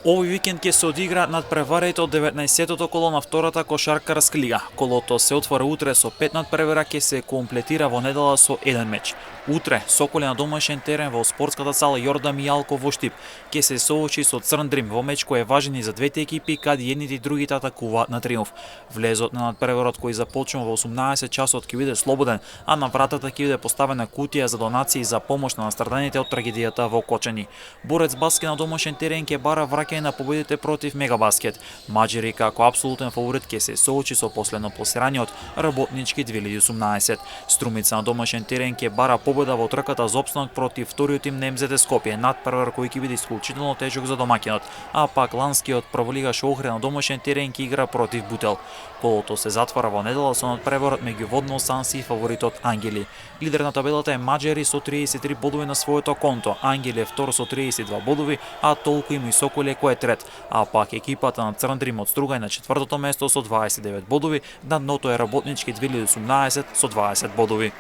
Овој викенд ќе се одигра надпреварите од 19-тото коло на втората кошаркарска лига. Колото се отвора утре со 5 надпревара, ќе се комплетира во недела со еден меч. Утре Соколе на домашен терен во спортската сала Јордан Мијалков во Штип ќе се соочи со Црн Дрим во меч кој е важен и за двете екипи, каде едните и другите атакуваат на триумф. Влезот на надпреварот кој започнува во 18 часот ќе биде слободен, а на вратата ќе биде поставена кутија за донации за помош на настраданите од трагедијата во Кочани. Борец Баске на домашен терен ќе бара враќање на победите против Мегабаскет. Маџери како апсолутен фаворит ќе се соочи со последно пласираниот Работнички 2018. Струмица на домашен терен ќе бара победа во трката за опстанок против вториот им НМЗ Скопје, надпревар кој ќе биде исклучително тежок за домаќинот, а пак ланскиот прволигаш Охрид на домашен терен ќе игра против Бутел. Колото се затвара во недела со надпреварот меѓу Водно Санси и фаворитот Ангели. Лидер на табелата е Маџери со 33 бодови на своето конто. Ангели е втор со 32 бодови, а толку има и Соколе кој е трет. А пак екипата на Црн Дрим од Стругај на четвртото место со 29 бодови, на дното е Работнички 2018 со 20 бодови.